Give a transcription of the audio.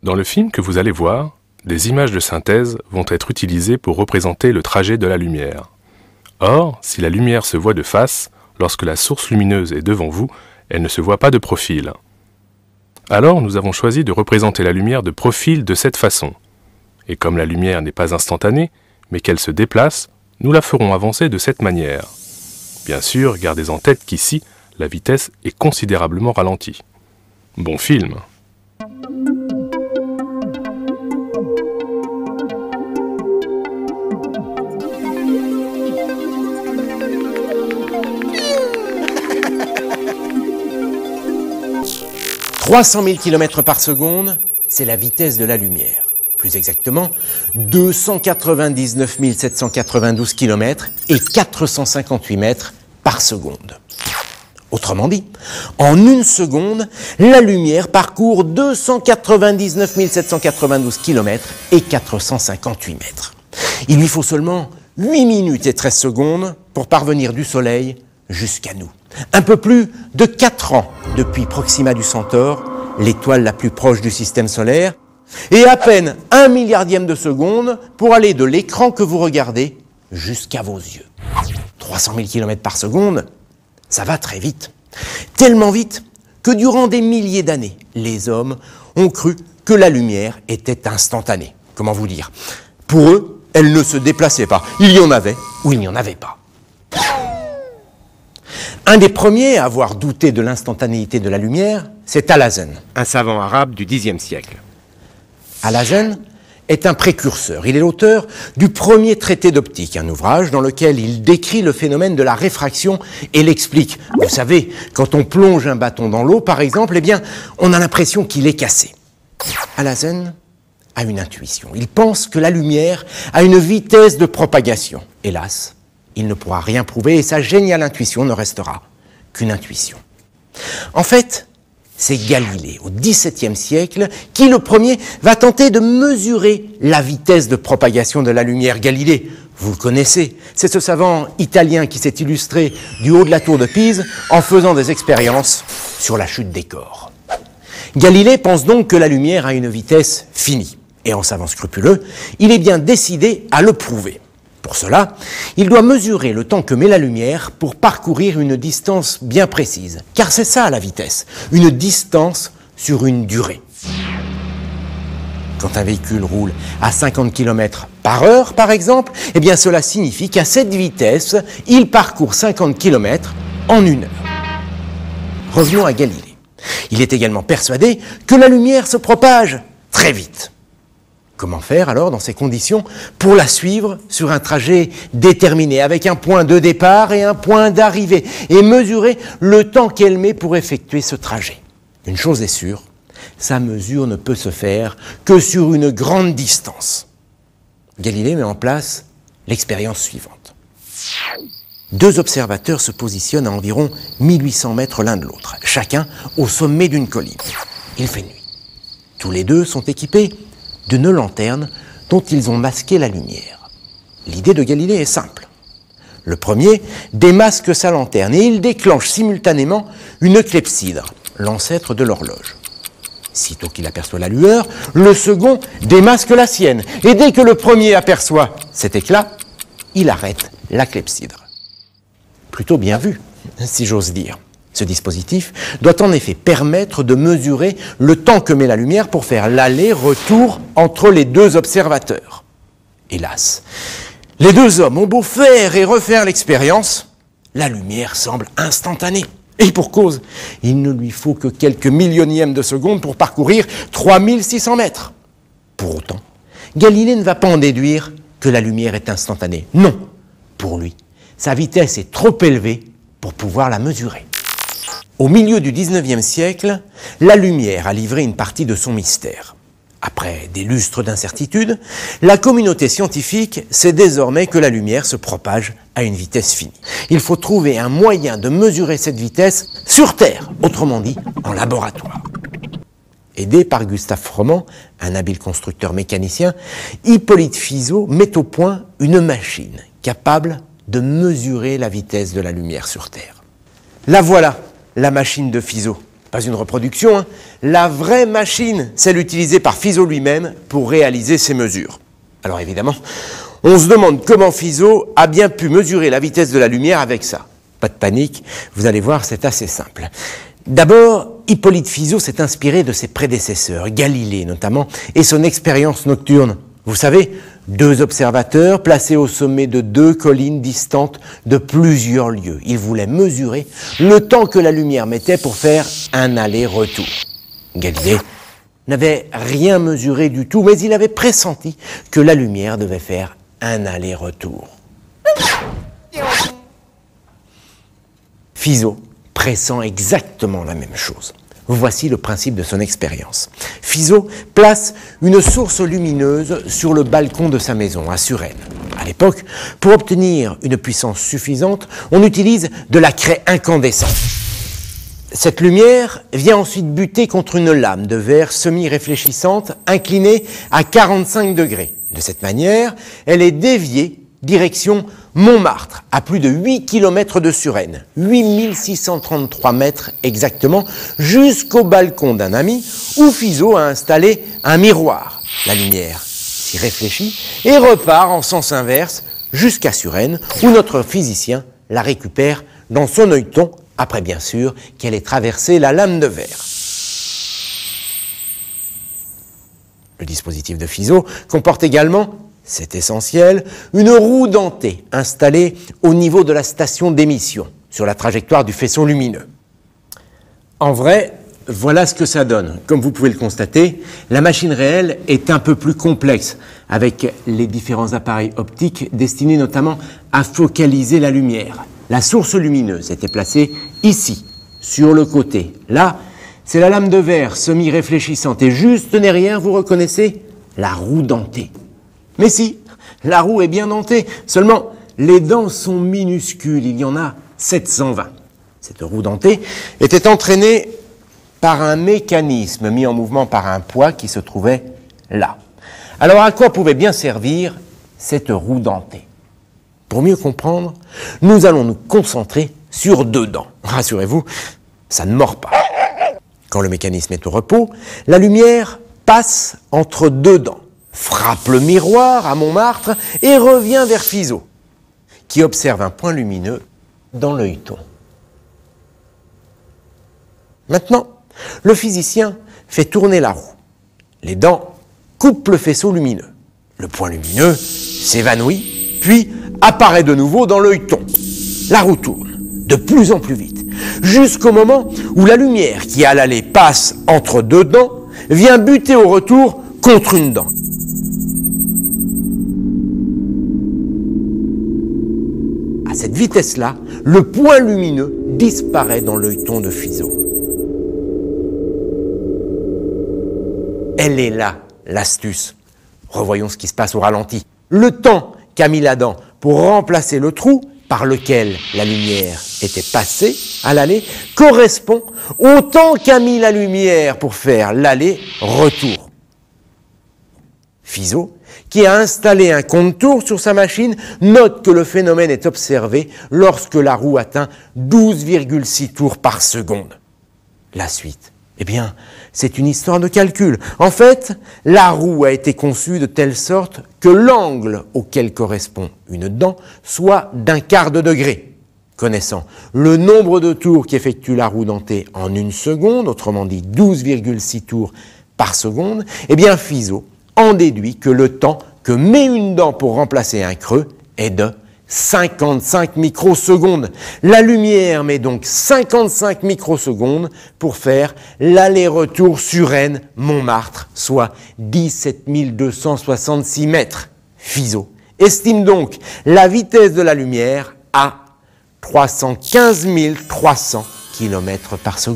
Dans le film que vous allez voir, des images de synthèse vont être utilisées pour représenter le trajet de la lumière. Or, si la lumière se voit de face, lorsque la source lumineuse est devant vous, elle ne se voit pas de profil. Alors, nous avons choisi de représenter la lumière de profil de cette façon. Et comme la lumière n'est pas instantanée, mais qu'elle se déplace, nous la ferons avancer de cette manière. Bien sûr, gardez en tête qu'ici, la vitesse est considérablement ralentie. Bon film! « 300 000 km par seconde, c'est la vitesse de la lumière. Plus exactement, 299 792 km et 458 mètres par seconde. Autrement dit, en une seconde, la lumière parcourt 299 792 km et 458 mètres. Il lui faut seulement 8 minutes et 13 secondes pour parvenir du Soleil jusqu'à nous. Un peu plus de 4 ans depuis Proxima du Centaure, l'étoile la plus proche du système solaire, et à peine 1 milliardième de seconde pour aller de l'écran que vous regardez jusqu'à vos yeux. 300 000 km par seconde, ça va très vite. Tellement vite que durant des milliers d'années, les hommes ont cru que la lumière était instantanée. Comment vous dire? Pour eux, elle ne se déplaçait pas. Il y en avait ou il n'y en avait pas. Un des premiers à avoir douté de l'instantanéité de la lumière, c'est Alhazen, un savant arabe du Xe siècle. Alhazen est un précurseur. Il est l'auteur du premier traité d'optique, un ouvrage dans lequel il décrit le phénomène de la réfraction et l'explique. Vous savez, quand on plonge un bâton dans l'eau, par exemple, eh bien, on a l'impression qu'il est cassé. Alhazen a une intuition. Il pense que la lumière a une vitesse de propagation. Hélas, il ne pourra rien prouver et sa géniale intuition ne restera qu'une intuition. En fait, c'est Galilée, au XVIIe siècle, qui le premier va tenter de mesurer la vitesse de propagation de la lumière. Galilée, vous le connaissez, c'est ce savant italien qui s'est illustré du haut de la tour de Pise en faisant des expériences sur la chute des corps. Galilée pense donc que la lumière a une vitesse finie. Et en savant scrupuleux, il est bien décidé à le prouver. Pour cela, il doit mesurer le temps que met la lumière pour parcourir une distance bien précise. Car c'est ça la vitesse, une distance sur une durée. Quand un véhicule roule à 50 km par heure, par exemple, eh bien cela signifie qu'à cette vitesse, il parcourt 50 km en 1 heure. Revenons à Galilée. Il est également persuadé que la lumière se propage très vite. Comment faire alors dans ces conditions pour la suivre sur un trajet déterminé avec un point de départ et un point d'arrivée et mesurer le temps qu'elle met pour effectuer ce trajet? Une chose est sûre, sa mesure ne peut se faire que sur une grande distance. Galilée met en place l'expérience suivante. 2 observateurs se positionnent à environ 1800 mètres l'un de l'autre, chacun au sommet d'une colline. Il fait nuit. Tous les deux sont équipés d'une lanterne dont ils ont masqué la lumière. L'idée de Galilée est simple. Le premier démasque sa lanterne et il déclenche simultanément une clepsydre, l'ancêtre de l'horloge. Sitôt qu'il aperçoit la lueur, le second démasque la sienne. Et dès que le premier aperçoit cet éclat, il arrête la clepsydre. Plutôt bien vu, si j'ose dire. Ce dispositif doit en effet permettre de mesurer le temps que met la lumière pour faire l'aller-retour entre les 2 observateurs. Hélas, les 2 hommes ont beau faire et refaire l'expérience, la lumière semble instantanée. Et pour cause, il ne lui faut que quelques millionièmes de seconde pour parcourir 3600 mètres. Pour autant, Galilée ne va pas en déduire que la lumière est instantanée. Non, pour lui, sa vitesse est trop élevée pour pouvoir la mesurer. Au milieu du XIXe siècle, la lumière a livré une partie de son mystère. Après des lustres d'incertitude, la communauté scientifique sait désormais que la lumière se propage à une vitesse finie. Il faut trouver un moyen de mesurer cette vitesse sur Terre, autrement dit en laboratoire. Aidé par Gustave Froment, un habile constructeur mécanicien, Hippolyte Fizeau met au point une machine capable de mesurer la vitesse de la lumière sur Terre. La voilà, la machine de Fizeau. Pas une reproduction, hein. La vraie machine, celle utilisée par Fizeau lui-même pour réaliser ces mesures. Alors évidemment, on se demande comment Fizeau a bien pu mesurer la vitesse de la lumière avec ça. Pas de panique, vous allez voir, c'est assez simple. D'abord, Hippolyte Fizeau s'est inspiré de ses prédécesseurs, Galilée notamment, et son expérience nocturne. Vous savez, 2 observateurs placés au sommet de 2 collines distantes de plusieurs lieues. Ils voulaient mesurer le temps que la lumière mettait pour faire un aller-retour. Galilée n'avait rien mesuré du tout, mais il avait pressenti que la lumière devait faire un aller-retour. Fizeau pressent exactement la même chose. Voici le principe de son expérience. Fizeau place une source lumineuse sur le balcon de sa maison à Suresnes. À l'époque, pour obtenir une puissance suffisante, on utilise de la craie incandescente. Cette lumière vient ensuite buter contre une lame de verre semi-réfléchissante inclinée à 45 degrés. De cette manière, elle est déviée direction Montmartre, à plus de 8 km de Suresnes, 8633 mètres exactement, jusqu'au balcon d'un ami où Fizeau a installé un miroir. La lumière s'y réfléchit et repart en sens inverse jusqu'à Suresnes où notre physicien la récupère dans son œilleton, après bien sûr qu'elle ait traversé la lame de verre. Le dispositif de Fizeau comporte également, c'est essentiel, une roue dentée installée au niveau de la station d'émission, sur la trajectoire du faisceau lumineux. En vrai, voilà ce que ça donne. Comme vous pouvez le constater, la machine réelle est un peu plus complexe, avec les différents appareils optiques destinés notamment à focaliser la lumière. La source lumineuse était placée ici, sur le côté. Là, c'est la lame de verre semi-réfléchissante. Et juste derrière, vous reconnaissez la roue dentée. Mais si, la roue est bien dentée, seulement les dents sont minuscules, il y en a 720. Cette roue dentée était entraînée par un mécanisme mis en mouvement par un poids qui se trouvait là. Alors à quoi pouvait bien servir cette roue dentée? Pour mieux comprendre, nous allons nous concentrer sur 2 dents. Rassurez-vous, ça ne mord pas. Quand le mécanisme est au repos, la lumière passe entre 2 dents, frappe le miroir à Montmartre et revient vers Fizeau, qui observe un point lumineux dans l'œilleton. Maintenant, le physicien fait tourner la roue. Les dents coupent le faisceau lumineux. Le point lumineux s'évanouit, puis apparaît de nouveau dans l'œilleton. La roue tourne de plus en plus vite, jusqu'au moment où la lumière qui à l'aller passe entre 2 dents vient buter au retour contre une dent. À cette vitesse-là, le point lumineux disparaît dans l'œilleton de Fizeau. Elle est là, l'astuce. Revoyons ce qui se passe au ralenti. Le temps qu'a mis la dent pour remplacer le trou par lequel la lumière était passée à l'aller correspond au temps qu'a mis la lumière pour faire l'aller-retour. Fizeau, qui a installé un compte-tours sur sa machine, note que le phénomène est observé lorsque la roue atteint 12,6 tours par seconde. La suite, eh bien, c'est une histoire de calcul. En fait, la roue a été conçue de telle sorte que l'angle auquel correspond une dent soit d'1/4 de degré. Connaissant le nombre de tours qu'effectue la roue dentée en 1 seconde, autrement dit 12,6 tours par seconde, eh bien Fizeau en déduit que le temps que met une dent pour remplacer un creux est de 55 microsecondes. La lumière met donc 55 microsecondes pour faire l'aller-retour Suresnes-Montmartre, soit 17 266 mètres. Fizeau estime donc la vitesse de la lumière à 315 300 km par seconde.